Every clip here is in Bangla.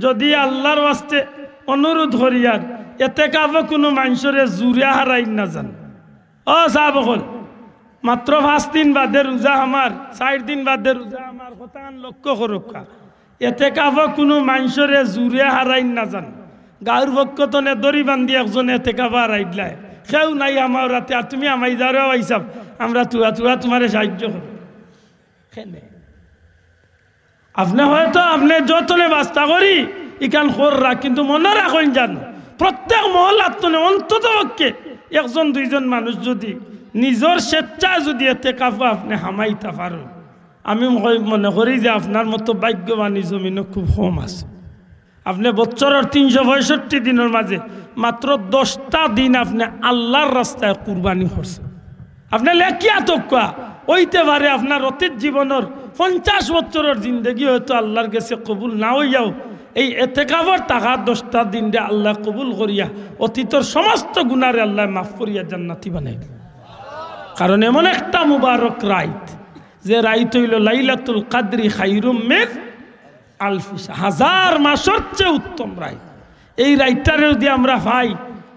যদি আল্লাহর ওয়াস্তে অনুরোধ করিয়ার এতেকাফ কোনো মানুষরে জুড়ে হারাই না যান। ও সাহাব হল মাত্র 5 দিন বাদে রোজা আমার, 4 দিন বাদে রোজা আমার, কথা লক্ষ্য করুকা। এতেকাফ কোনো মানুষরে জুড়ে হারাই না যান। গাঁর পক্ষতনে দড়ি বান্ধি একজন এতেকাফ হারাই দিলাই, কেউ নাই আমার রাতে, আর তুমি আমাই যাও আইসাব, আমরা তুয়া তোমারে সাহায্য করো। আপনি হয়তো আপনি যতনে বাস্তা করি ইকান কররা, কিন্তু মনে রাখেন যান প্রত্যেক মহল্লার তনে অন্তত পক্ষে 1-2জন মানুষ যদি নিজের স্বেচ্ছায় যদি এতেকাফ আপনি হামাইতে পারেন, আমি মনে করি যে আপনার মতো ভাগ্যবানী জমিনে খুব কম আছে। আপনি বছরের 365 দিনের মাঝে মাত্র 10টা দিন আপনি আল্লাহর রাস্তায় কুরবানি করছেন। আপনি লেখিয়া তক্কা হইতে পারে আপনার অতীত জীবনের 50 বছরের জিন্দগি হয়তো আল্লাহর কাছে কবুল না হইয়াও এই এতেকাফের টাকা 10টা দিনরে আল্লাহ কবুল করিয়া অতীতের সমস্ত গুনারে আল্লাহ মাফ করিয়া জান্নাতি বানাই। কারণ এমন একটা মুবারক রাইত, যে রাইত হইল লাইলাতুল কাদরি খায়রুম মিন আলফি শাহর, 1000 মাসের চেয়ে উত্তম রাইত। এই রাইতটারে যদি আমরা ভাই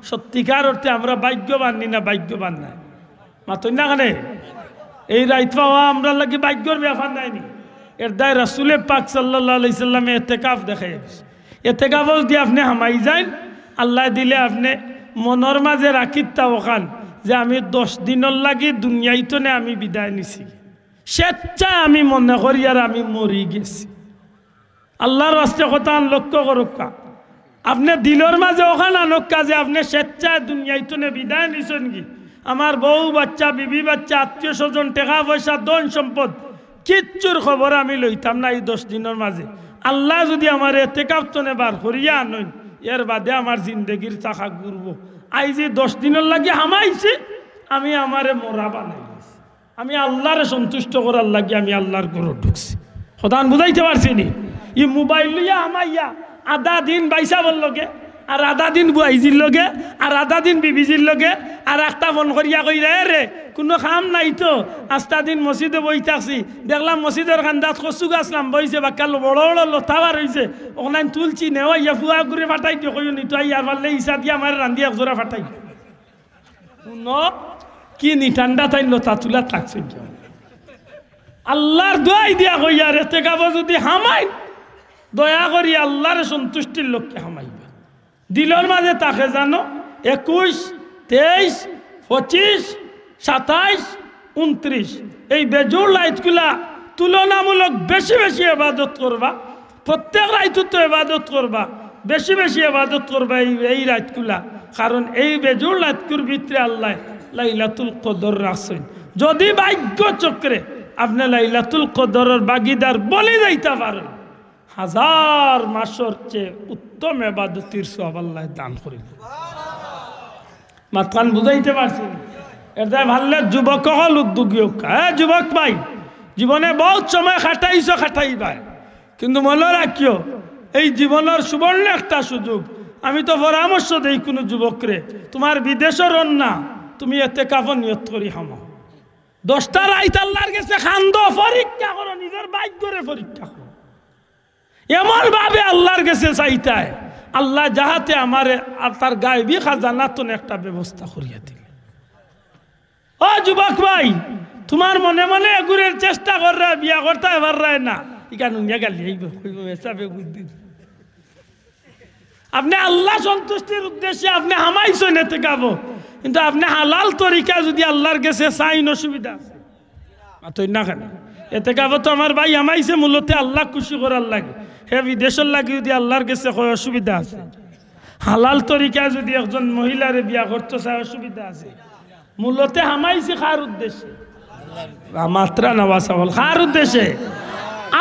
সত্যিকার অর্থে আমরা ভাগ্যবান না ভাগ্যবান নাই মাতই না কানে, এই রাইত পাওয়া আমরা লাগি ভাগ্যর ব্যাপার নাইনি। এর দায় রাসূলে পাক সাল্লাল্লাহু আলাইহি সাল্লামে এতেকাফ দেখাই গেছে। এতেকাফ যদি আপনি হামাই যান, আল্লাহ দিলে আপনি মনের মাঝে রাখিতা ওখান যে আমি 10 দিনের লাগি দুনিয়াইতো নে আমি বিদায় নিছি, স্বেচ্ছায় আমি মনে করি আর আমি মরি গেছি। আল্লাহর রাস্তে কথা লক্ষ্য করুকা, আপনি দিলের মাঝে ওখান আনক্কা যে আপনি স্বেচ্ছায় দুনিয়াইতো নে বিদায় নিছেন কি। আমার বউ বাচ্চা, বিবি বাচ্চা, আত্মীয় স্বজন, টাকা পয়সা, ধন সম্পদ কিচ্ছুর খবর আমি লইতাম না এই 10 দিনের মাঝে। আল্লাহ যদি আমার এতেকাফ তনে বার করিয়া আনইন, এর বাদে আমার জিন্দগির চাকা ঘুরব। আইজি 10 দিনের লাগি হামাইছি, আমি আমারে মোরা বানাই, আমি আল্লাহরে সন্তুষ্ট করার লাগি আমি আল্লাহর ঘরে ঢুকছি। সদান বুঝাইতে পারছি নি? ই মোবাইল লইয়া আমাইয়া আধা দিন বাইসা বললগে, আর আধা দিন বুয়াইজির লগে, আর আধা দিন বিবিজির লগে, আর একটা ফোন করিয়া কইরা রে কোনো কাম নাই তো, 5টা দিন মসজিদে বই থাকছি, দেখলাম মসজিদের কান্দাত কচু গাছলাম বইছে, বাক্কাল বড় বড় লতাবার হয়েছে, ওখানে তুলছি নেওয়াইয়া ফুয়া ঘুরে ফাটাই দিও, কই নি তো ইয়ার পারলে ইসা দিয়া আমার রান্ধি এক জোড়া ফাটাই কি নি ঠান্ডা তাই লতা তুলা থাকছে। আল্লাহর দোয়াই দিয়া কইয়া এতেকাফ যদি হামাই, দয়া করি আল্লাহর সন্তুষ্টির লক্ষ্যে হামাইবা। দিলের মাঝে তাকে জানো 21, 23, 25, 27, 29 এই বেজোর লাইটগুলা তুলনামূলক বেশি বেশি ইবাদত করবা। প্রত্যেক রাইতো তো ইবাদত করবা, বেশি বেশি ইবাদত করবা এই রাইতগুলা। কারণ এই বেজোর লাইতগুর ভিতরে আল্লাহ লাইলাতুল কদর রাখছেন। যদি ভাগ্য চক্রে আপনি লাইলাতুল কদরের ভাগিদার বলে যাইতে পারেন, 1000 মাসের চেয়ে উত্তম ইবাদতের সওয়াব আল্লাহ দান করিল। মাতকান বুঝাইতে পারছি? এটা ভাললে যুবক হল উদ্যোগী হোক। হ্যাঁ যুবক ভাই, জীবনে বহুত সময় খাটাইবা, কিন্তু মনে রাখিও এই জীবনের সুবর্ণ একটা সুযোগ। আমি তো পরামর্শ দেই কোনো যুবকরে, তোমার বিদেশের না তুমি এতেকাফ নিয়ত করি হামাও। 10টা রাইত আল্লাহর কাছে খান্দ, পরীক্ষা করো, নিজের ভাগ্যরে পরীক্ষা করো। এমন ভাবে আল্লাহর কাছে চাইতায় আল্লাহ যাহাতে আমারে আর তার গায়বী খাজানাতন একটা ব্যবস্থা করিয়া দিল। ও যুবক ভাই, তোমার মনে মনে এগুরের চেষ্টা কররা বিয়া করতে এবার রায় না, ইকান গালি বুদ্ধি। আপনি আল্লাহ সন্তুষ্টির উদ্দেশ্যে আপনি হামাইছেন এতেকাফ, কিন্তু আপনি হালাল তরিকা যদি আল্লাহর কাছে চাইন অসুবিধা আছে না কেন? এতেকাফ তো আমার ভাই হামাইছে মূলত আল্লাহ খুশি করার লাগে, হে বিদেশের লাগে যদি আল্লাহর কাছে হয় অসুবিধা আছে। হালাল তরিকায় যদি একজন মহিলারে বিয়া করতে চায় অসুবিধা আছে। মূলত হামাইছে কার উদ্দেশ্যে? মাত্রা নেওয়া চাওয়াল কার উদ্দেশ্যে?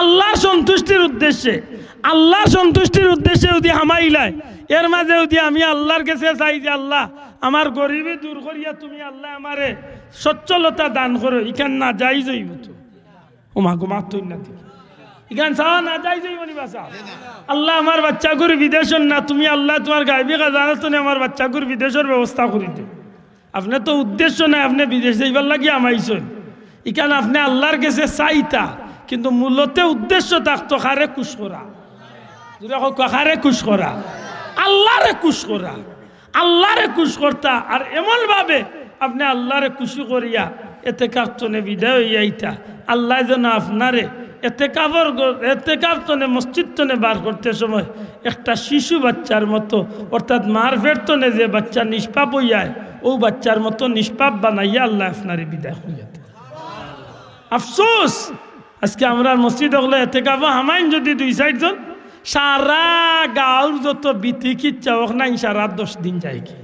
আল্লাহ সন্তুষ্টির উদ্দেশ্যে। আল্লাহ সন্তুষ্টির উদ্দেশ্যে যদি হামাইলায়, এর মাঝে যদি আমি আল্লাহর কাছে চাই যে আল্লাহ আমার গরিবী দূর করিয়া তুমি আল্লাহ আমারে সচ্ছলতা দান করো, ইখান না যাই যাইব তো ওমা গোমা তুই না দিই ইখান চাওয়া না যাই যাইব নি বাসা। আল্লাহ আমার বাচ্চাগুর বিদেশের না, তুমি আল্লাহ তোমার গাইবি জানো তো আমার বাচ্চাগুর বিদেশের ব্যবস্থা করি দিও। আপনার তো উদ্দেশ্য নাই আপনি বিদেশ যাইবার লাগিয়ে আমাইছেন, ইখান আপনি আল্লাহর কাছে চাইতা, কিন্তু মূলত উদ্দেশ্য থাকতো কারে খুশ করা। যদি কাহারে খুশ করা, আল্লাহরে খুশ করা, আল্লাহরে খুশ করতা। আর এমন ভাবে আপনি আল্লাহরে খুশি করিয়া এতে কাপ্তনে বিদায় হইয়া ইতা আল্লাহ যেন আপনারে এতে কাপ্তনে মসজিদ তনে বার করতে সময় একটা শিশু বাচ্চার মতো, অর্থাৎ মার ফেরতনে যে বাচ্চা নিষ্পাপ হইয়ায় ও বাচ্চার মতো নিষ্পাপ বানাইয়া আল্লাহ আপনারে বিদায় হইয়া। আফসোস আজকে আমরা মসজিদ হলে এতে কাপ হামাইন যদি 2-4 জন সারা গাঁর যত বিতি কিচ্ছা হোক নাই সারা 10 দিন যায় কি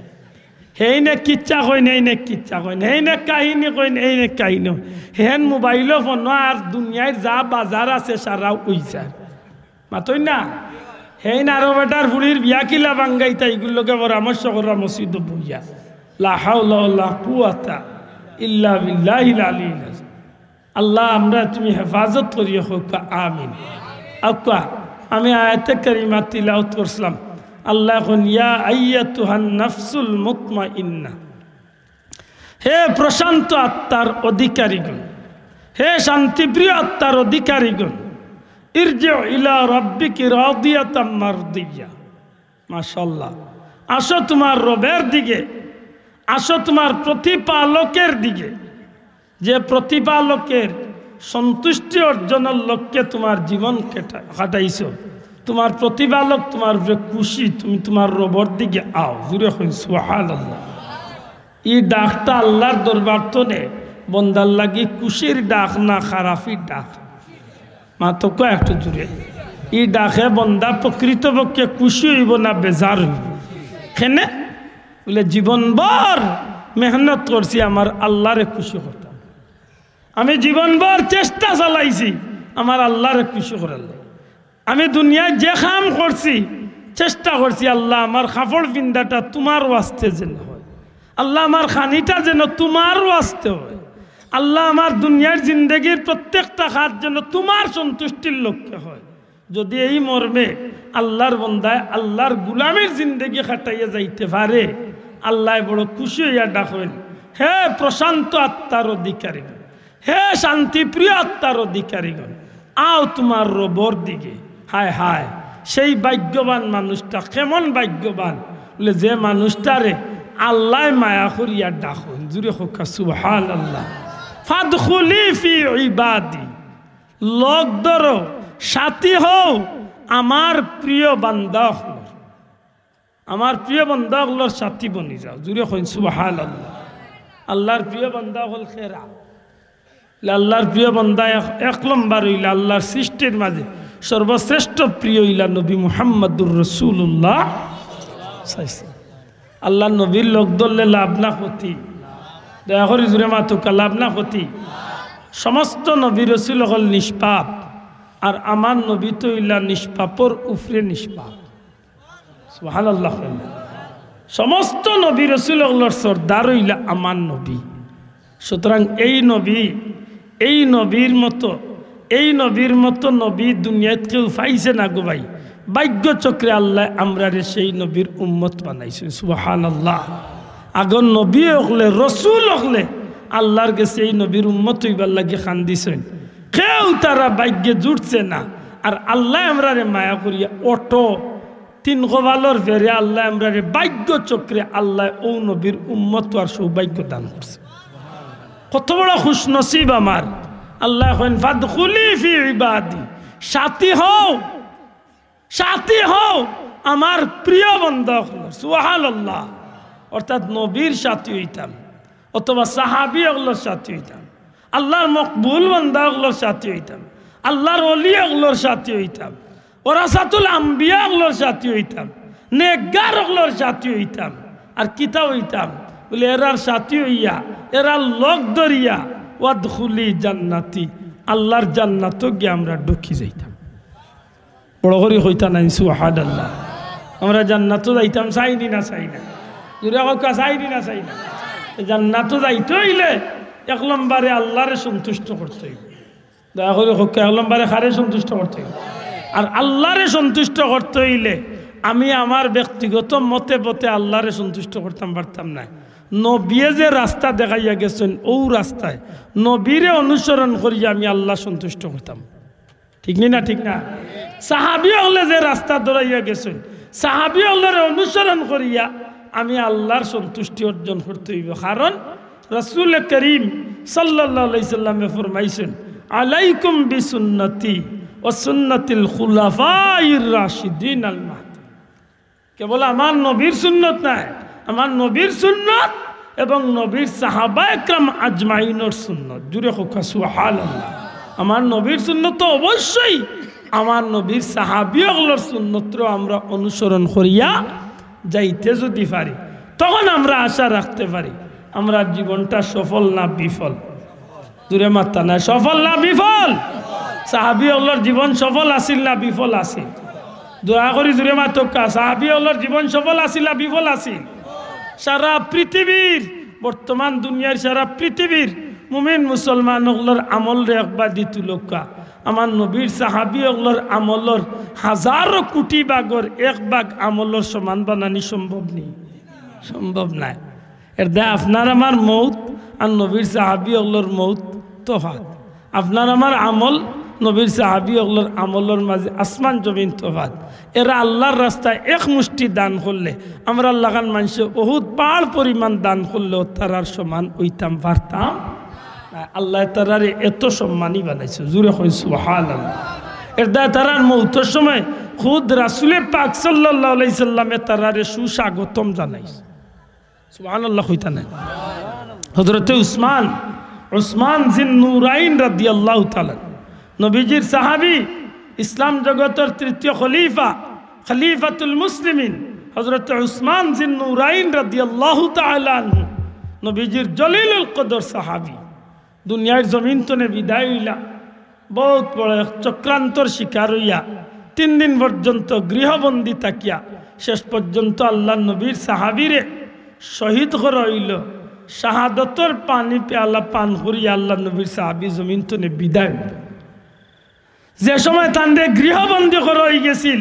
হেই নে কিচ্ছা কই নেই নে কিচ্ছা কই নেই নে কাহিনী কই নেই নে কাহিনী হেন মোবাইলও ফোন আর দুনিয়ায় যা বাজার আছে সারা উইছা মাতই না হেই না আরো বেটার ফুড়ির বিয়া কিলা বাঙ্গাইতা এগুলোকে পরামর্শ করা মসজিদ বইয়া লা হাওলা ওয়ালা কুওয়াতা ইল্লা বিল্লাহিল আলিয়্যিল আযীম। আল্লাহ আমরা তুমি হেফাজত করিও হোক আমিন। আকা আমি আয়াতে কারিমা তিলাওয়াত করছিলাম। আল্লাহ কোন ইয়া আইয়াতুহান নাফসুল মুতমাইন্না, হে প্রশান্ত আত্মার অধিকারীগণ, হে শান্তিপ্রিয় আত্মার অধিকারীগণ, ইরজিউ ইলা রাব্বিকি রাদিয়াতাম মারদিয়া। মাশাআল্লাহ, আসো তোমার রবের দিকে, আসো তোমার প্রতিপালকের দিকে, যে প্রতিপালকের সন্তুষ্টি অর্জনের লক্ষ্যে তোমার জীবন কাটাইছো। তোমার প্রতিপালক তোমার খুশি, তুমি তোমার রবের দিকে আও। জুড়ে হই সুবহানাল্লাহ। এই ডাকটা আল্লাহর দরবার তো নে বন্দার লাগি খুশির ডাক না খারাপির ডাক। মা তো একটু জুড়ে এই ডাকে বন্দা প্রকৃতপক্ষে খুশি হইব না বেজার হইব। কেনে বলে জীবনভর মেহনত করছি আমার আল্লাহরে খুশি করতাম, আমি জীবনভর চেষ্টা চালাইছি আমার আল্লাহরে খুশি করার লাগে। আমি দুনিয়ায় যে কাম করছি চেষ্টা করছি আল্লাহ আমার কাপড় পিন্দাটা তোমার ওয়াস্তে যেন হয়, আল্লাহ আমার খানিটা যেন তোমার ওয়াস্তে হয়, আল্লাহ আমার দুনিয়ার জিন্দগির প্রত্যেকটা কাজ যেন তোমার সন্তুষ্টির লক্ষ্যে হয়। যদি এই মর্মে আল্লাহর বন্দায় আল্লাহর গুলামের জিন্দগি কাটাইয়া যাইতে পারে আল্লাহ বড় খুশি হইয়া ডাকেন, হে প্রশান্ত আত্মার অধিকারীগণ, হে শান্তিপ্রিয় আত্মার অধিকারীগণ, আও তোমার রবর দিকে। হায় হায় সেই ভাগ্যবান মানুষটা কেমন ভাগ্যবান বলে যে মানুষটারে আল্লাহ মায়া করিয়া ডাকুন। জুড়ে হোক সুবহানাল্লাহ। ফাদখুলি ফি ইবাদি, লোক ধরো সাথী হও আমার প্রিয় বান্দা হল, আমার প্রিয় বান্দা হলোর সাথী বনি যাও। জুড়ে হইন সুবহানাল্লাহ। আল্লাহর প্রিয় বান্দা হল খেরা, আল্লাহর প্রিয় বান্দা এক নম্বর হইলা আল্লাহর সৃষ্টির মাঝে সর্বশ্রেষ্ঠ প্রিয় হইলা নবী মুহাম্মদুর রাসূলুল্লাহ। আল্লাহ নবীর লোক ধরলে লাভ না ক্ষতি, দয়া করে জুড়ে মাতুকা লাভ না ক্ষতি। সমস্ত নবী রসুল হল নিষ্পাপ, আর আমার নবী তো হইলা নিষ্পাপর উফরে নিষ্পাপ। সুবহানাল্লাহ। সমস্ত নবী রসুল হলর সর্দার হইলা আমার নবী। সুতরাং এই নবীর মতো নবী দুনিয়াত কেউ পাইছে না গো ভাই। ভাগ্য চক্রে আল্লাহ আমরা সেই নবীর উম্মত বানাইছেন। সুবহানাল্লাহ। আগর নবী হলে রসুল হলে আল্লাহর কাছে এই নবীর উম্মত হইবার লাগে খান্দিছেন, কেউ তারা ভাগ্যে জুটছে না। আর আল্লাহ আমরা মায়া করিয়া অটো 3 কবালর ফেরে আল্লাহ আমরা ভাগ্য চক্রে আল্লাহ ও নবীর উম্মত আর সৌভাগ্য দান করছে। কত বড় খুশ নসিব আমার। আল্লাহ ফাদখুলি ফি ইবাদি, সাথী হও আমার প্রিয় বান্দা হল। সুবহানাল্লাহ। অর্থাৎ নবীর সাথী হইতাম অথবা সাহাবী ওগুলোর সাথী হইতাম, আল্লাহর মকবুল বান্দা ওগুলোর সাথী হইতাম, আল্লাহর ওলি ওগুলোর সাথী হইতাম, ওরাসাতুল আম্বিয়া ওগুলোর সাথী হইতাম, নেকগার ওগুলোর সাথী হইতাম। আর কিতা হইতাম বলে এরার সাথী হইয়া এরা লোক ধরিয়া ওয়াদখুলি জান্নাতি, আল্লাহর জান্নাত গিয়ে আমরা ঢুকি যাইতাম। বড় করে হইতা নাই সুবহানাল্লাহ। আমরা জান্নাতও যাইতাম, চাইনি না চাই না, জুড়ে কাউকে চাইনি না চাই না। জান্নাতও যাইতে হইলে 1 নম্বরে আল্লাহরে সন্তুষ্ট করতে হইবে। দয়া করে হোক 1 নম্বরে কারে সন্তুষ্ট করতে হইবে। আর আল্লাহরে সন্তুষ্ট করতে হইলে আমি আমার ব্যক্তিগত মতে পথে আল্লাহরে সন্তুষ্ট করতাম পারতাম না। নবীয়ে যে রাস্তা দেখাইয়া গেছেন ও রাস্তায় নবীরে অনুসরণ করিয়া আমি আল্লাহ সন্তুষ্ট করতাম। ঠিক না ঠিক না সাহাবী হলে যে রাস্তা ধরাইয়া গেছেন সাহাবী হলের অনুসরণ করিয়া আমি আল্লাহর সন্তুষ্টি অর্জন করতে হইব কারণ রাসূল করিম সাল্লাল্লাহু আলাইহি সাল্লামে ফরমাইছেন আলাইকুম বিসুন্নতি ওয়া সুন্নাতিল খুলাফাইর রাশিদিন আল মাহদি কেবল আমার নবীর সুন্নত নাই আমার নবীর সুন্নত এবং নবীর সাহাবা একরাম আজমাইনের সুন্নত জুড়ে হোক সুবহানাল্লাহ আমার নবীর সুন্নত তো অবশ্যই আমার নবীর সাহাবীগুলোর সুন্নতও আমরা অনুসরণ করিয়া যাইতে যদি পারি তখন আমরা আশা রাখতে পারি আমরা জীবনটা সফল না বিফল দূরে মাত্রা না সফল না বিফল সাহাবীগুলোর জীবন সফল আছিল না বিফল আছিল দোয়া করি জুড়ে মাতকা সাহাবীগুলোর জীবন সফল আছিল না বিফল আছিল সারা পৃথিবীর বর্তমান দুনিয়ার সারা পৃথিবীর মুমিন মুসলমানগুলোর আমল রে একবার দিতু লোকা আমার নবীর সাহাবীগুলোর আমলর হাজারো কোটি ভাগর এক ভাগ আমলর সমান বানানি সম্ভব নেই সম্ভব নাই এর দা আপনার আমার মৌত আর নবীর সাহাবীগুলোর মৌত তফাৎ আপনার আমার আমল নবীর সাহাবীগুলোর আমলর মাঝে আসমান জমিন তফাৎ এরা আল্লাহর রাস্তায় এক মুষ্টি দান করলে আমরা লাগান মানুষে বহুত পাহাড় পরিমাণ দান করলেও তারার সমান ওইতাম পারতাম আল্লাহ তারারে এত সম্মানই বানাইছে জুড়ে কই সুবহানাল্লাহ এর দা তারার মৌতের সময় খুদ রাসূলে পাক সাল্লাল্লাহু আলাইহি সাল্লামে তারারে সুস্বাগতম জানাইছে সুবহানাল্লাহ কইতা না হযরতে উসমান জিন নূরাইন রাদিয়াল্লাহু তাআলা নবীজির সাহাবী ইসলাম জগতের তৃতীয় খলিফাতুল মুসলিমিন হযরত উসমান জিন নূরাইন রাদিয়াল্লাহু তাআলা আনহু নবীজির জলিলুল কদর সাহাবী দুনিয়ার জমিন তনে বিদায় হইলা বহুত বড় চক্রান্তর শিকার হইয়া 3 দিন পর্যন্ত গৃহবন্দী থাকিয়া শেষ পর্যন্ত আল্লাহ নবীর সাহাবীরে শহীদ করা হইল শাহাদতর পানি পেয়ালা পান করিয়া আল্লাহ নবীর সাহাবী জমিন তনে বিদায় হইল যে সময় তানরে গৃহবন্দী করা হয়ে গেছিল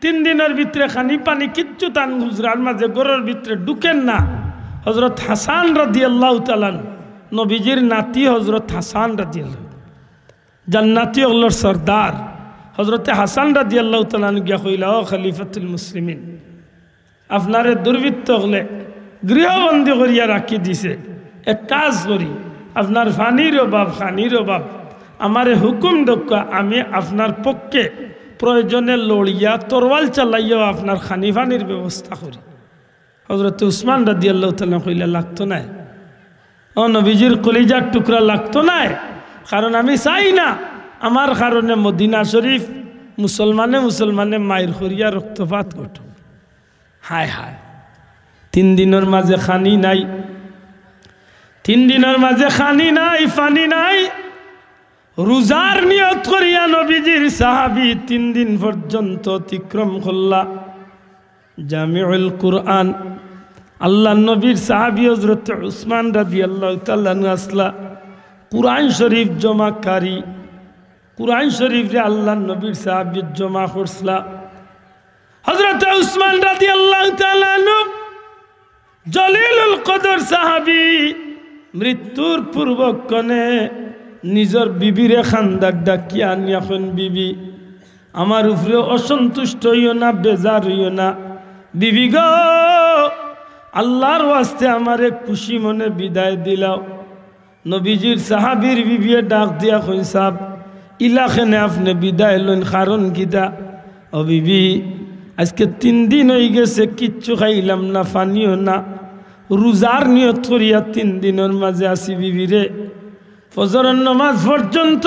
3 দিনের ভিতরে খানি পানি কিচ্ছু তান গুজরার মাঝে গরের ভিতরে ঢুকেন না হযরত হাসান রাদিয়াল্লাহু তাআলা নবীজির নাতি হযরত হাসান রাদিয়াল্লাহু জান্নাতি আল্লাহর সরদার হযরতে হাসান রাদিয়াল্লাহু তাআলা গিয়া কইলা ও খলিফাতুল মুসলিমিন আপনারে দুর্বৃত্ত হলে গৃহবন্দী করিয়া রাখি দিছে এক কাজ করি আপনার ফানির অভাব আমারে হুকুম দক্কা আমি আপনার পক্ষে প্রয়োজনে লড়িয়া তরওয়াল চালাইয়া আপনার খানি ফানির ব্যবস্থা করি হযরত উসমান রাদিয়াল্লাহু তাআলা কইলা লাগতো না ও নবীজির কলিজার টুকরা লাগতো না কারণ আমি চাই না আমার কারণে মদিনা শরীফ মুসলমানে মায়ের করিয়া রক্তপাত ঘটে হায় হায় 3 দিনের মাঝে খানি নাই 3 দিনের মাঝে খানি নাই পানি নাই রোজার নিয়ত করিয়া নবীজির সাহাবী 3 দিন পর্যন্ত অতিক্রম করলা জামিউল কুরআন আল্লাহ নবীর সাহাবী হযরত উসমান রাদিয়াল্লাহু তাআলা আসলা কুরআন শরীফ জমাকারী কুরআন শরীফ রে আল্লাহ নবীর সাহাবী জমা করছলা হযরত উসমান রাদিয়াল্লাহু তাআলা জলিলুল কদর সাহাবী মৃত্যুর পূর্বক্ষণে নিজের বিবিরে খান্দার ডাকিয়া আনিয়া কোন বিবি আমার উপরে অসন্তুষ্ট হইও না বেজার হইও না বিবি গো আল্লাহর ওয়াস্তে আমারে খুশি মনে বিদায় দিলাও নবীজির সাহাবীর বিবিয়ে ডাক দিয়া কই সাহেব ইলাখানে আপনি বিদায় লইন কারণ কিতা ও বিবি আজকে 3 দিন হয়ে গেছে কিচ্ছু খাইলাম না পানিও না রোজার নিয়ত করিয়া 3 দিনের মাঝে আসি বিবিরে ফজরের নামাজ পর্যন্ত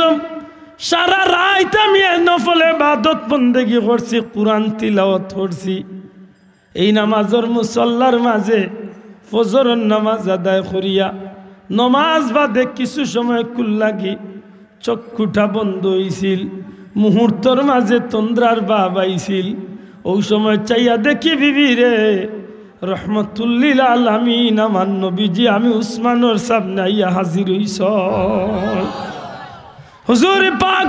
সারা রাত আমি নফল ইবাদত বন্দেগি করছি কুরআন তিলাওয়াত করছি এই নামাজের মুসল্লার মাঝে ফজরের নামাজ আদায় করিয়া নমাজ বাদে কিছু সময় কুল্লাগি চক্ষুটা বন্ধ হইছিল মুহূর্তর মাঝে তন্দ্রার ভাব আইছিল ওই সময় চাইয়া দেখি বিবি রে রহমতুল্লিল আলামিন আমার নবীজি আমি উসমানের সামনে আইয়া হাজির হইছ হুজুর পাক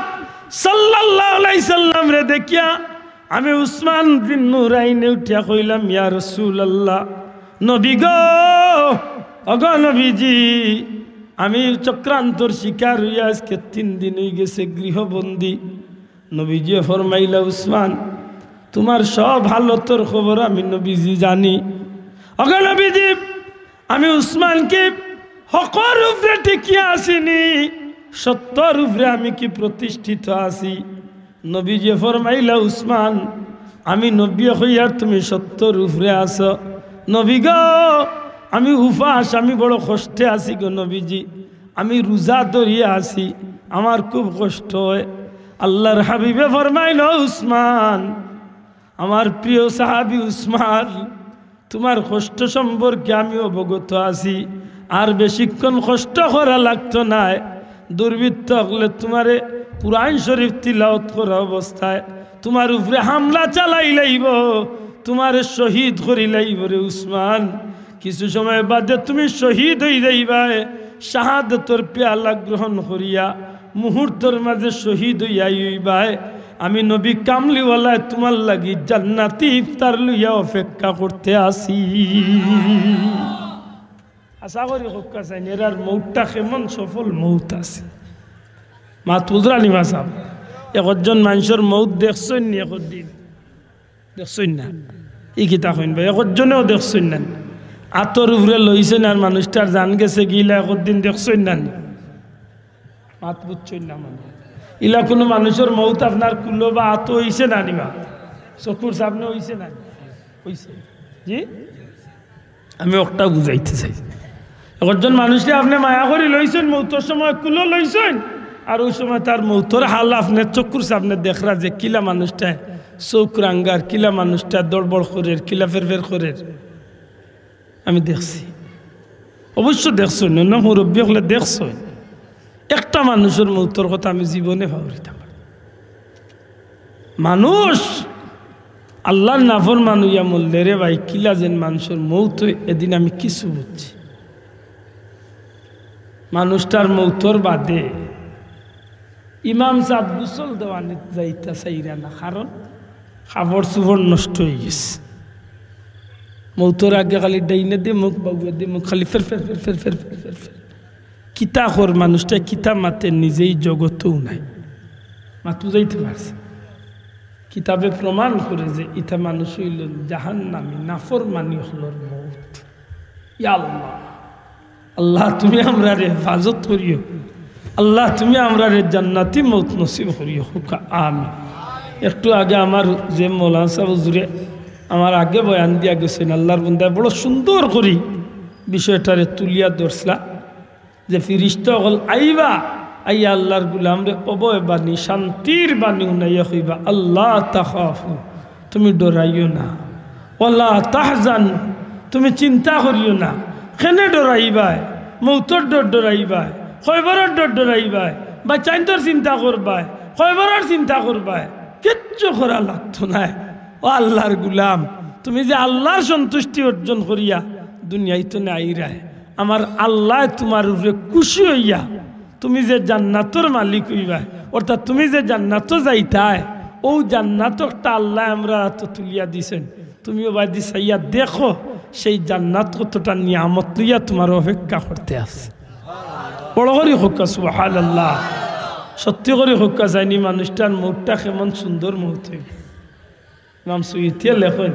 সাল্লাল্লাহু আলাইহি সাল্লাম রে দেখিয়া আমি উসমান বিন নুরাইনে উঠিয়া কইলাম ইয়া রাসূলুল্লাহ নবী গো ওগো নবীজি আমি চক্রান্তর শিকার হইয়া আজকে 3 দিন হয়ে গেছে গৃহবন্দী নবীজি ফরমাইলা উসমান তোমার সব হালতর খবর আমি নবীজি জানি। ওগো নবীজি আমি উসমানকে হকর উপরে টিকিয়ে আসিনি, সত্যর উপরে আমি কি প্রতিষ্ঠিত আছি। নবীজি ফরমাইলা উসমান আমি নবী হইয়ার তুমি সত্যর উপরে আছো। নবী গো আমি উপাস, আমি বড় কষ্টে আছি গো নবীজি, আমি রোজা ধরিয়া আছি, আমার খুব কষ্ট হয়। আল্লাহর হাবিবে ফরমাইল উসমান আমার প্রিয় সাহাবী উসমান তোমার কষ্ট সম্পর্কে আমি অবগত আছি, আর বেশিক্ষণ কষ্ট করা লাগতো না। দুর্বৃত্ত হলে তোমারে কুরআন শরীফ তিলাওয়াত করা অবস্থায় তোমার উপরে হামলা চালাই লাইব, তোমার শহীদ করি লাইব রে উসমান। কিছু সময় বাদে তুমি শহীদ হয়ে যাইবা, শাহাদাতের পেয়ালা গ্রহণ করিয়া মুহূর্তের মাঝে শহীদ হইয়া। আমি নবী কামলিওয়ালা তোমার লাগি জান্নাতি ইফতার লইয়া অপেক্ষা করতে আসি। আশা করি হক্কা চাই এরার মৌতটা কেমন সফল মৌত আছে। মা তুজরানি মা সাহেব একজন মানুষের মৌত দেখছেন নি? একদিন দেখছেন না? এই কিতা কইন ভাই একজনেও দেখছেন না? আতর উপরে লইছেন আর মানুষটার জান গেছে গিলা একদিন দেখছেন না? মাত বুঝছেন না? মানে ইলা কোনো মানুষের মৌত আপনার কুলো বা আত হইছে না? নিবা চকুর সামনে হইছে না? হইছে জি। আমি একটা বুঝাইতে চাই, একজন মানুষকে আপনি মায়া করে লইছেন, মৌতর সময় কুলো লইছেন, আর ওই সময় তার মৌতর হাল আপনার চকুর সামনে দেখরা যে কিলা মানুষটা চৌক রাঙ্গার, কিলা মানুষটা দড়বড় করে, কিলা ফের করে। আমি দেখছি, অবশ্য দেখছেন না মুরব্বী হলে দেখছেন। একটা মানুষের মৌতর কথা আমি জীবনে ভাবতাম। মানুষ আল্লাহর নাফর মানুয়া মূল্যে রে ভাই কিলা যেন মানুষের মৌত, এদিন আমি কিছু বুঝছি। মানুষটার মৌতর বাদে ইমাম সাহেব গুসল দেওয়ানি যাইতা চাইরা না, কারণ খাবার চুবর নষ্ট হয়ে গেছে। মৌতর আগে খালি ডাইনে দিয়ে মুখ বাবুয়ে দিয়ে মুখ খালি ফের ফের ফের ফের ফের ফের ফের ফের কিতা কর মানুষটা কিতা মাতে নিজেই জগতেও নাই, মাতু যাইতে পারছে। কিতাবে প্রমাণ করে যে ইটা মানুষ হইল জাহান্নামী নাফরমানি হলোর মৌত। ইয়া আল্লাহ, আল্লাহ তুমি আমরা রে হেফাজত করিও, আল্লাহ তুমি আমরা রে জান্নাতি মৌত নসিব করিও হুকা আমি। একটু আগে আমার যে মৌলানা সাহেব হুজুরে আমার আগে বয়ান দিয়া গেছেন, আল্লাহর বন্দায় বড় সুন্দর করি বিষয়টারে তুলিয়া ধরছলা যে ফিরিস্তা হল আইবা, আইয়া আল্লাহর গুলামরে অবয় বাণী শান্তির বাণী উনাইয়া হইবা আল্লাহ তাখাফু তুমি ডরাইও না, ওয়ালা তাহজান তুমি চিন্তা করিও না। কেনে ডরাইবাই? মৌতর ডর ডরাইবাই, খয়বরের ডর ডরাইবাই, বা চাইন্তর চিন্তা করবাই, খয়বরের চিন্তা করবাই, কিচ্ছু করা লাগতো না। ও আল্লাহর গুলাম তুমি যে আল্লাহর সন্তুষ্টি অর্জন করিয়া দুনিয়ায় তো আইরায়, আমার আল্লাহ তোমার উপরে খুশি হইয়া তুমি যে জান্নাতর মালিক হইবা, অর্থাৎ তুমি যে জান্নাত যাইতায় ও জান্নাতটা আল্লাহ আমরা তো তুলিয়া দিছেন। তুমিও বাদি চাইয়া দেখো সেই জান্নাত কতটা নিয়ামত লইয়া তোমার অপেক্ষা করতে আছে। বড় করে হোক্কা সুবহানাল্লাহ, সত্যি করে হোক্কা যায়নি মানুষটার মুখটা কেমন সুন্দর মুখ হইল। ইমাম সুয়ুতিয়ে লেখেন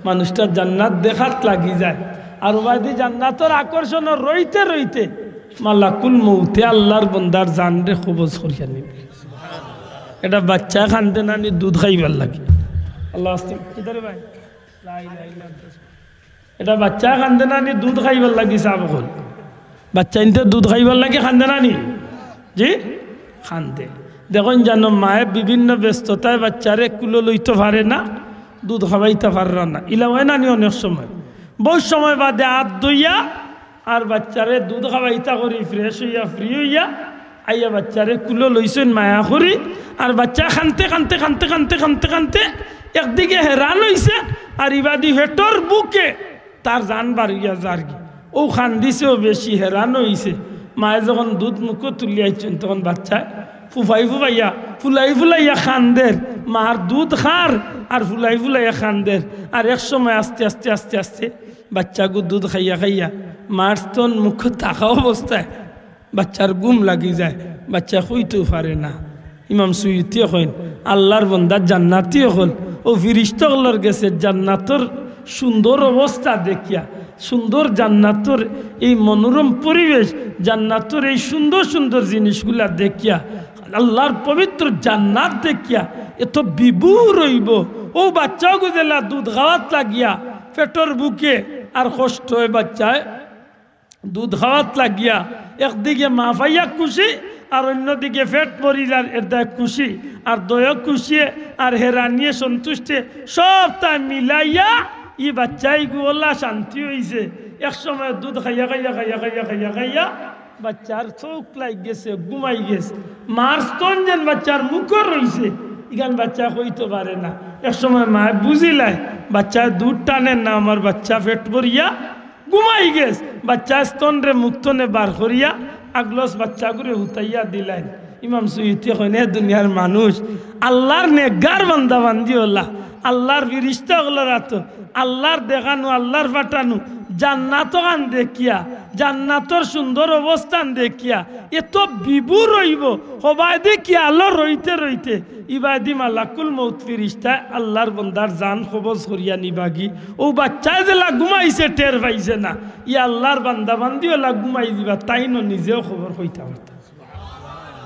মানুষটার জান্নাত দেখাত লাগি যায়, আর বাদি জান্নাতর আকর্ষণ রইতে রইতে মালাকুল মৌতে আল্লাহর বন্দার জান রে কবজ করিয়া নিবে। এটা বাচ্চা খানতে নানি দুধ খাইবার লাগে। আল্লাহ ভাই এটা বাচ্চা খানতে নানি দুধ খাইবার লাগি। সাহেব হল বাচ্চা ইনতে দুধ খাইবার লাগে খানতে নানি জি খানতে। দেখুন জানো মায়ে বিভিন্ন ব্যস্ততায় বাচ্চারে কুলো লইতে পারে না, দুধ খাওয়াইতে পারে না। ইলা হয় নানি অনেক সময় বহু সময় বাদে হাত ধুইয়া আর বাচ্চারে দুধ খাওয়াইতা করি ফ্রেশ হইয়া ফ্রি হইয়া আইয়া বাচ্চারে কুলো লইছেন মায়া করি, আর বাচ্চা খানতে খানতে খানতে খানতে খানতে খানতে একদিকে হেরান হইছে আর ইবাদি হেটর বুকে তার জান বাড়িয়া যারগি ও খান দিছেও বেশি হেরান হইছে। মায়ে যখন দুধ মুখো তুলিয়াইছেন তখন বাচ্চায় ফুফাই ফুফাইয়া ফুলাই ফুলাইয়া খানদের, মার দুধ খার আর ফুলাই ফুলাইয়া খানদের। আর এক সময় আস্তে আস্তে আস্তে আস্তে বাচ্চাগু দুধ খাইয়া খাইয়া মার স্তন মুখ থাকা অবস্থায় বাচ্চার গুম লাগি যায়, বাচ্চা হইতেও পারে না। ইমাম সুয়ুতি কইন আল্লাহর বান্দা জান্নাতি হল ও ফিরিস্তাগুলোর গেছে জান্নাতর সুন্দর অবস্থা দেখিয়া, সুন্দর জান্নাতর এই মনোরম পরিবেশ, জান্নাতর এই সুন্দর সুন্দর জিনিসগুলা দেখিয়া, আল্লাহর পবিত্র জান্নাত দেখিয়া এত বিভোর হইব। ও বাচ্চাগুলা দুধ খাওয়াত লাগিয়া পেটর বুকে আর কষ্ট হয়, বাচ্চায় দুধ খাওয়াত লাগিয়া একদিকে মা পাইয়া খুশি আর অন্যদিকে পেট পরিলার এটা খুশি আর দয়া খুশি আর হেরানিয়ে সন্তুষ্টে সব তা মিলাইয়া ই বাচ্চাই গুলা শান্তি হয়েছে। এক সময় দুধ খাইয়া খাইয়া খাইয়া খাইয়া খাইয়া খাইয়া বাচ্চার চোখ লাগ গেছে, ঘুমাই গেছে, মার স্তন যেন বাচ্চার মুখর রয়েছে, এখান বাচ্চা কইতে পারে না। এক সময় মা বুঝিলাই বাচ্চা দুধ টানেন না, আমার বাচ্চা পেট ভরিয়া ঘুমাই গেছে, বাচ্চা স্তন রে মুক্তনে বার করিয়া আগলস বাচ্চা করে হুতাইয়া দিলেন। ইমাম সুয়ুতি কইনে দুনিয়ার মানুষ আল্লাহর নেগার বান্দা বান্দি হলা, আল্লাহর ফিরিস্তা হলো রাত, আল্লাহর দেখানো আল্লাহর পাঠানো জান্নাত গান দেখিয়া, জান্নাতর সুন্দর অবস্থান দেখিয়া এত বিভোর হইব। সবাই দেখিয়া আল্লাহ রইতে রইতে ইবাদি মালাকুল মৌত ফিরিস্তা আল্লাহর বন্দার জান কবজ করিয়া নিবাগি। ও বাচ্চায় যে ঘুমাইছে টের পাইছে না, ই আল্লাহর বান্দা বান্দিও ঘুমাই দিবা, তাই ন নিজেও খবর হইতা পারতা,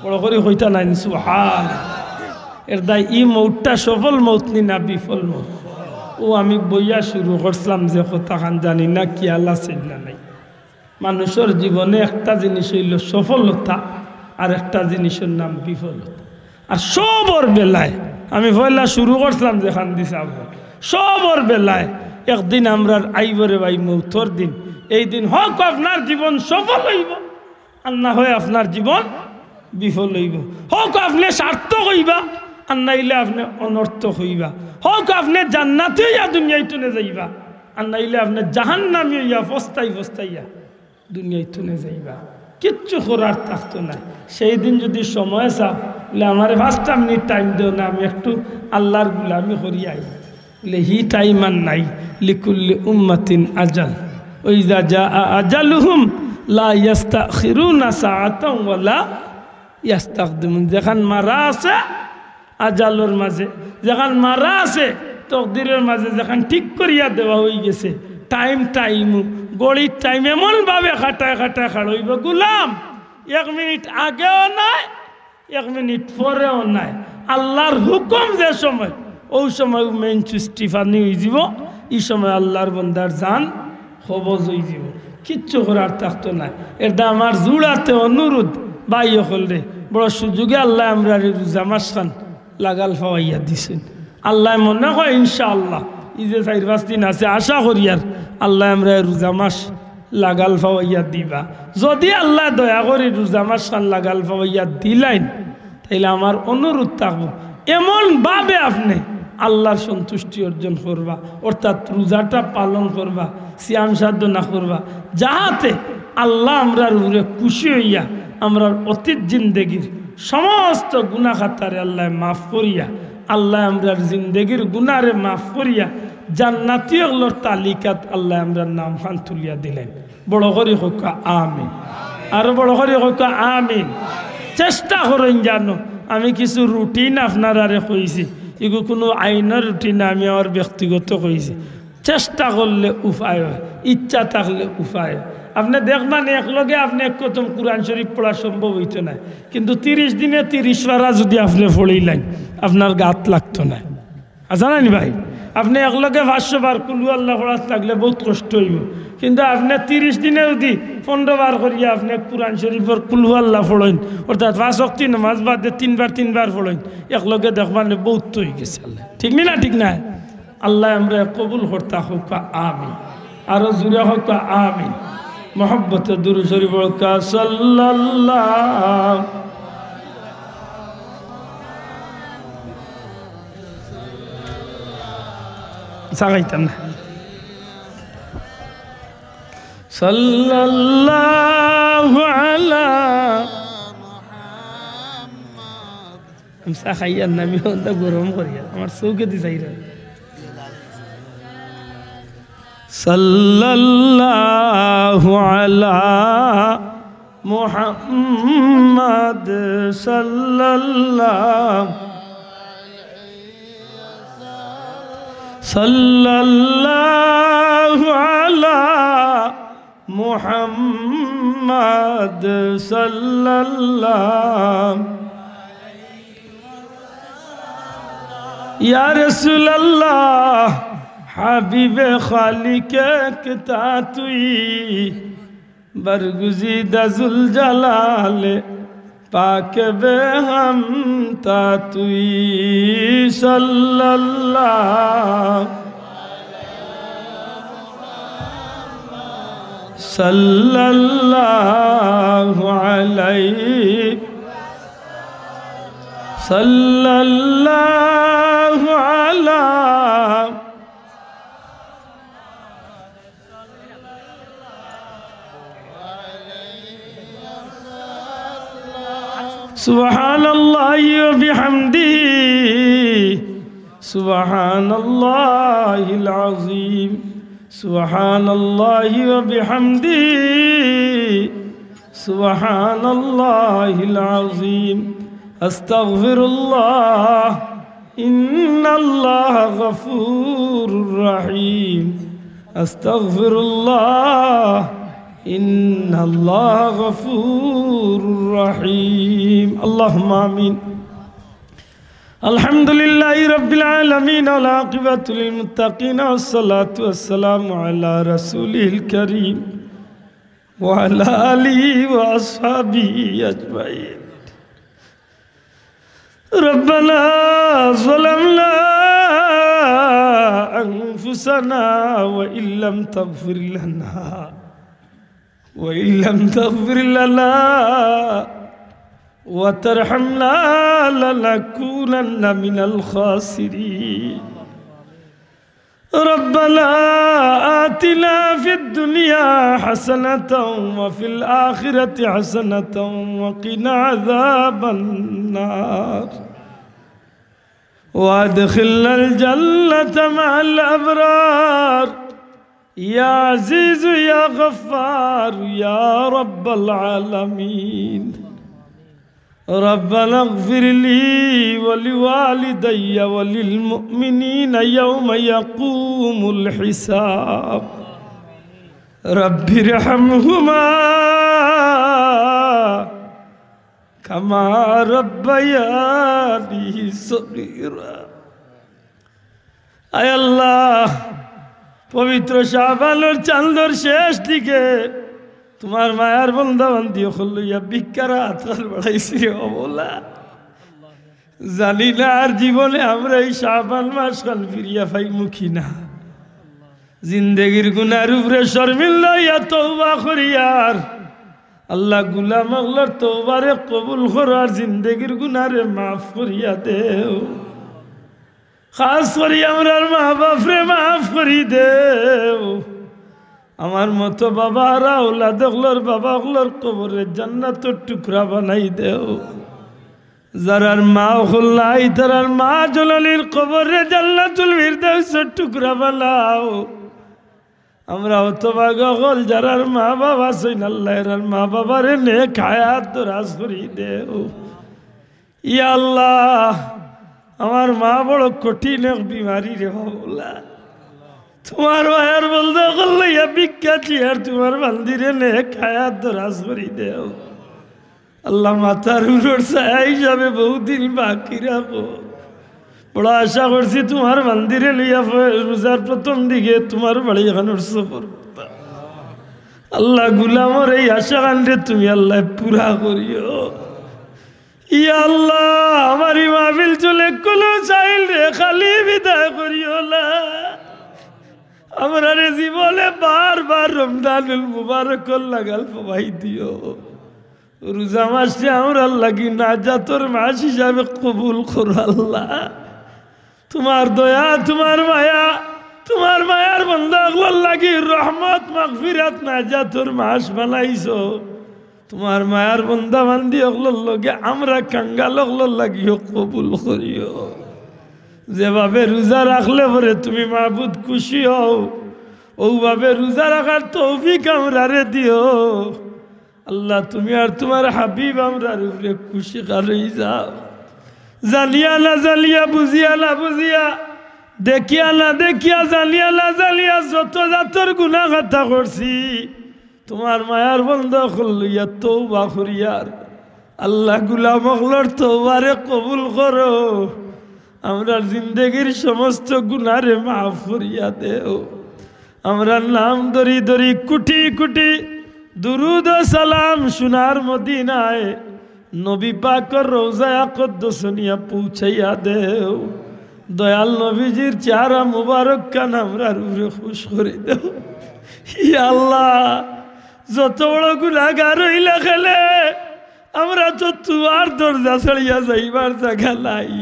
বড় করে হইতা নাই। সুবহান। এর দায় ই মৌতটা সফল মৌত নি না বিফল মৌত। ও আমি বইয়া শুরু করছিলাম যে কথা খান জানি না কি আল্লাহ চিন্তা নাই। মানুষের জীবনে একটা জিনিস হইল সফলতা আর একটা জিনিসের নাম বিফলতা। আর সবর বেলায় আমি পয়লা শুরু করছিলাম যে খান দিছে সবর বেলায় একদিন আমরা আইবরে ভাই মৌতর দিন, এই দিন হোক আপনার জীবন সফল হইব আর না হয় আপনার জীবন বিফল হইব। হোক আপনি সার্থক হইবা আর নাইলে আপনি অনর্থক হইবা। হোক আপনি জান্নাতে হইয়া দুনিয়ায় তুলে যাইবা আর নাইলে আপনি জাহান্নামী হইয়া ফস্তাই ফস্তাইয়া দুনিয়ায় তুলে যাইবা। কিচ্ছু করার থাকতো না। সেই দিন যদি সময় চাও বলে আমার 5টা মিনিট টাইম দেও না, আমি একটু আল্লাহর গুলামি করিয়াই, বলে হি টাইম আর নাই। লিকুল্লি উম্মাতিন আজাল ওই যা যা আজালুহুম লা ইস্তাখিরুনা সাআতান ওয়ালা ইস্তাকদিমুন। যেখান মারা আছে আজালর মাঝে, যেখান মারা আছে তকদিরের মাঝে, যেখান ঠিক করিয়া দেওয়া হয়ে গেছে টাইম গড়ির টাইম এমনভাবে খাটায় খাটায় খাড়ইব গুলাম 1 মিনিট আগেও নাই 1 মিনিট পরেও নাই। আল্লাহর হুকুম যে সময় ওই সময় মেন চুষ্টিফানি হয়ে যাব, এই সময় আল্লাহর বন্দার জান কবজ হয়ে যাব, কিচ্ছু করার থাকতো না। এটা আমার জুড়াতে অনুরোধ ভাই হল রে, বড় সুযোগে আল্লাহ আমরা রোজা মাস খান লাগাল ফাওয়াইয়া দিছেন। আল্লাহ মনে হয় ইনশাআল্লাহ এই যে 4-5 দিন আছে আশা করি আর আল্লাহ আমরা রোজা মাস লাগাল ফাওয়াইয়া দিবা। যদি আল্লাহ দয়া করে রোজা মাস খান লাগাল ফাওয়াইয়া দিলাইন, তাইলে আমার অনুরোধ থাকবো এমন ভাবে আপনি আল্লাহর সন্তুষ্টি অর্জন করবা, অর্থাৎ রোজাটা পালন করবা, সিয়াম সাধনা করবা, যাহাতে আল্লাহ আমরার উপরে খুশি হইয়া আমরার অতীত জিন্দেগির সমস্ত গুনাহ খাতারে আল্লাহ মাফ করিয়া, আল্লাহ আমরার জিন্দেগির গুনারে মাফ করিয়া জান্নাতীয়গুলোর তালিকাত আল্লাহ আমরার নাম খান তুলিয়া দিলেন। বড় করে হোক আমিন, আরো বড় করে হোক আমিন। চেষ্টা করেন জানো, আমি কিছু রুটিন আপনার আরে কইছি, এগুলো কোনো আইনের রুটিন আমি আমার ব্যক্তিগত কইছি। চেষ্টা করলে উপায় হয়, ইচ্ছা থাকলে উপায় হয়। আপনি দেখবেন একলগে আপনি এক কতম কোরআন শরীফ পড়া সম্ভব হইতো না, কিন্তু 30 দিনে 30 পারা যদি আপনি পড়িলেন আপনার গাত লাগতো না। জানেন ভাই, আপনি একলগে 500 বার কুলু আল্লাহ পড়াত লাগলে বহুত কষ্ট হইব, কিন্তু আপনি 30 দিনে যদি 15 বার করিয়া আপনি কোরআন শরীফের কুলু আল্লাহ পড়েন, অর্থাৎ 5 ওয়াক্ত নামাজ বাদ দিয়ে 3 বার পড়েন, একলগে দেখবেন বহুত হয়ে গেছে। আল্লাহ ঠিক না ঠিক না? আল্লাহ আমরা কবুল করতা হোক আমিন, আরো জুড়ে হোক আমিন। মোহাব্বতে দুরূদ শরীফ পড়তা সাল্লাল্লাহু সাগাইতাম না সাল্লাল্লাহু আলা মুহাম্মদ। আমি সাগাইয়ার নামি হন্দা গরম করিয়া আমার চৌকে দি চাইরা সাল্লাল্লাহু আলা محمد صلى الله على محمد صلى الله یا رسول اللہ حبیب خالق کتا توی برگزیدہ ذوالجلال پاک بے ہم تا توی صلی اللہ صلی اللہ علیہ صلی اللہ علیہ سبحان اللہ وبحمدہ سبحان اللہ العظیم سبحان اللہ وبحمدہ سبحان اللہ العظیم استغفر اللہ ان اللہ غفور رحیم استغفر اللہ ان اللہ غفور رحیم اللہم آمین الحمدللہ رب العالمین والعاقبۃ للمتقین والصلاة والسلام علی رسولہ الکریم وعلی آلہ واصحابہ اجمعین ربنا ظلمنا انفسنا وإن لم تغفر لنا وترحمنا لنكونن من الخاسرين ربنا آتنا في الدنيا حسنة وفي الآخرة حسنة وقنا عذاب النار وادخلنا الجنة مع الأبرار يا عزيز يا غفار يا رب العالمين ربنا اغفر لي ولوالدي وللمؤمنين يوم يقوم الحساب رب ارحمهما كما ربياني صغيرا আয় আল্লাহ পবিত্র শাবানের চাঁদের শেষ দিকে তোমার মায়ার বন্ধা বান্ধি হইয়া ভিক্ষার হাত বাড়াইছি ও বলা জানি না আর জীবনে আমরা এই শাবান মাস কাল ফিরিয়া পাই মুখী না জিন্দেগির গুনার উপরে শর্মিল্লা ইয়া তওবা করিয়ার আল্লাহ গুলাম আল্লাহর তওবারে কবুল করার জিন্দেগির গুনারে মাফ করিয়া দেও খাস করি আমরার মা বাপরে মাফ করি দেও আমার মতো বাবারা ওলাদ ওগুলোর বাবা ওগুলোর কবরে জান্নাতের টুকরা বানাই দেও যারার মা হল নাই তারার মা জলালির কবরে জান্নাতুল ফিরদাউসের টুকরা বানাও আমরা হতভাগা হল যারার মা বাবা সইন আল্লাহ এর মা বাবারে নেক হায়াত দরাজ করি দেও ইয়া আল্লাহ আমার মা বড় কঠিন এক বিমারি রে বাবুলা তোমার মায়ের বলতে করলে বিখ্যাতি আর তোমার মন্দিরে নেক হায়াত দরাজ করি দেও আল্লাহ মাথার উপর ছায়া হিসাবে বহুদিন বাকি রাখো বড় আশা করছি তোমার মন্দিরে লইয়া রোজার প্রথম দিকে তোমার বাড়ি এখন সফর আল্লাহ গুলামর এই আশা কাণ্ডে তুমি আল্লাহ পুরা করিও ইয়া আল্লাহ আমার মাহফিল চলে কোনো চাইল রে খালি বিদায় করিও না আমরা জীবনে বারবার রমজানুল মুবারক লাগাল পাই দিও রোজা মাসে আমরা লাগি নাজাতর মাস হিসাবে কবুল করো আল্লাহ তোমার দয়া তোমার মায়ার বান্দা লাগি রহমত মাগফিরাত নাজাতর মাস বানাইছো তোমার মায়ার বান্দা বান্দি ওগুলোর লগে আমরা কাঙ্গাল ওগুলোর লাগিও কবুল করিও যেভাবে রোজা রাখলে পরে তুমি মাহবুদ খুশি হও ওভাবে রোজা রাখার তৌফিক আমরারে দিও আল্লাহ তুমি আর তোমার হাবিব আমরার উপরে খুশি হয়ে যাও। জালিয়া না জালিয়া, বুঝিয়া না বুঝিয়া, দেখিয়া না দেখিয়া, জালিয়া না জালিয়া যত জাতর গুনাহ কথা করছি, তোমার মায়ার বন্ধ করলইয়া তওবা করিয়ার আল্লাহ গুলাম হকলর তওবারে কবুল করো। আমরা জিন্দগির সমস্ত গুনারে মাফ করিয়া দেও। আমরা নাম ধরি ধরি কোটি কোটি দুরুদ ও সালাম সোনার মদিনায় নবী পাকর রওজায়ে আকদ্দসনিয়া পৌঁছাইয়া দেও। দয়াল নবীজির চেহারা মুবারক কান আমরা রূপে খুশ করে দেও। ইয়া আল্লাহ, যত বড় গুনাহগার হইলা খেলে আমরা তো তোমার দরজা ছাড়িয়া যাইবার জায়গা নাই।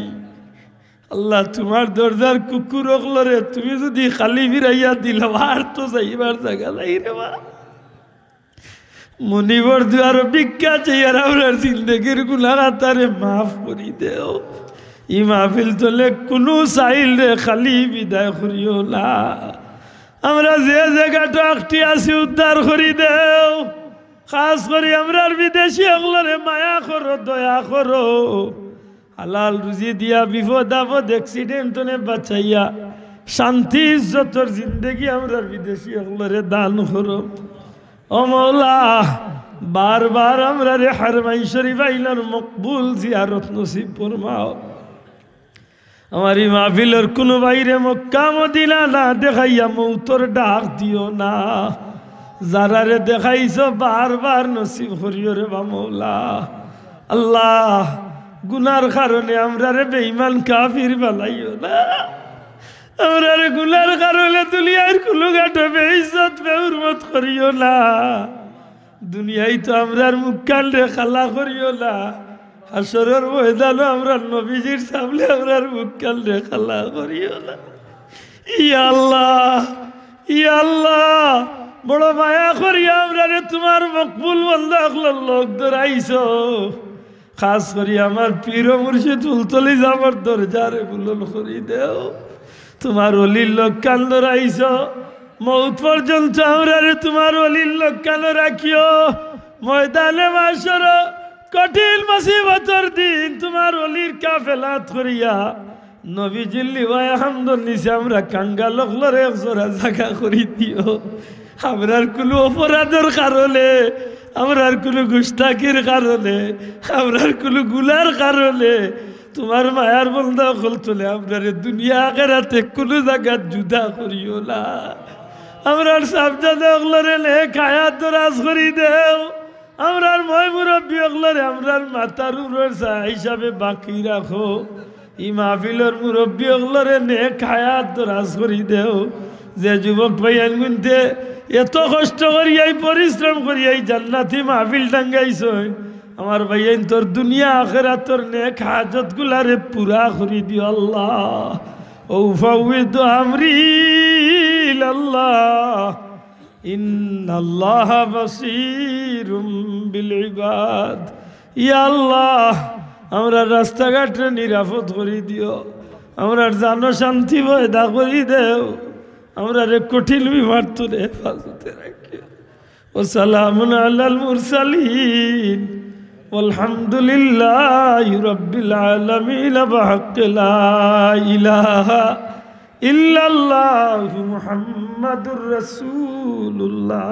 আল্লাহ, তোমার দরজার কুকুর অকলরে তুমি যদি খালি ফিরাইয়া দিলাম আর তো যাইবার জায়গা নাই রে বা। মনিবর দুয়ার ভিক্ষা চাইয়ার আপনার জিন্দগির গুনাহগারে মাফ করি দেও। ই মাহফিল তোলে কোনো চাইল রে খালি বিদায় করিও না। আমরা যে জায়গাটা একটি আছি উদ্ধার করি দেও। খাস করে আমরার বিদেশি অকলরে মায়া করো, দয়া করো। হালাল রুজি দিয়া বিপদ আপদ অ্যাক্সিডেন্ট বাঁচাইয়া শান্তি ইজ্জতর জিন্দগি আমরার বিদেশি অকলরে দান করো। ও মৌলা, বারবার আমরা রে হারমাই শরীফ আইলার মকবুল জিয়ারত নসিব ফরমাও। আমার এই মাহফিলের কোনো বাইরে মক্কা মদিনা না দেখাইয়া মৌতর ডাক দিও না। যারা রে দেখাইছ বারবার নসিব করিও রে বা মৌলা। আল্লাহ, গুনার কারণে আমরা রে বেঈমান কাফির বানাইও না। আমরা রে গুনার কারণে দুনিয়ার কোনো ঘাটে বেইজ্জত বেহুরমত করিও না। দুনিয়ায় তো আমরার মুখ কান রে খালা করিও না। হাসরের ময়দানে আমরা নবীজির সামনে আমরার মুখ কান রে খালা করিও না। ইয়া আল্লাহ, ইয়া আল্লাহ, বড় মায়া করিয়া আমরা রে তোমার মকবুল বান্দা হকলার লোক ধরাইছো। খাস করি আমার পীর মুর্শিদ উলতলি যাবার দরজারে বুলন করি দেও। তোমার অলির লোক কান ধরাইছ, মৌত পর্যন্ত আমরা রে তোমার অলির লোক কান রাখিও। ময়দানে মাশর কঠিন মুসিবতর দিন তোমার অলির কাফেলাত করিয়া নবীজির লিওয়ায়ে হামদর নিচে আমরা কাঙ্গা লোকলরে একজোড়া জায়গা করি দিও। আমরার কোনো অপরাধের কারণে, আমরার কোনো গুস্তাকির কারণে, আমরার কোনো গুলার কারণে তোমার মায়ার বন্ধা হল তোলে আপনার দুনিয়া আখেরাতে কোনো জায়গা জুদা করিও না। আমরার সাবজাদে অগলরে লে খায়াত দরাজ করি দেও। আমরার ময় মুরব্বী অগলরে আমরার মাতার উপর হিসাবে বাকি রাখো। ই মাহফিলের মুরব্বী অগলরে নে খায়াত দরাজ করি দেও। যে যুবক ভাইয়ান গুনতে এত কষ্ট করিয়াই পরিশ্রম করিয়াই জান্নাতি মাহফিল টাঙ্গাইছ, আমার ভাইয়ান তোর দুনিয়া আখেরাত তোর নেক হাজত গুলারে পুরা করি দিও আল্লাহ। ও ফাউইদু আমরি ইলাল্লাহ, ইন্নাল্লাহা বাসীরুম বিল ইবাদ। ইয়া আল্লাহ, আমরা রাস্তাঘাটে নিরাপদ করি দিও। আমরা জানো শান্তি পয়দা করি দেও। আমরা রে কঠিন বিমার তোরে হেফাজতে রাখি। ও সালামুন আলাল মুরসালিন আলহামদুলিল্লাহি রাব্বিল আলামিন বিহাক্কি লা ইলাহা ইল্লাল্লাহু মুহাম্মাদুর রাসূলুল্লাহ।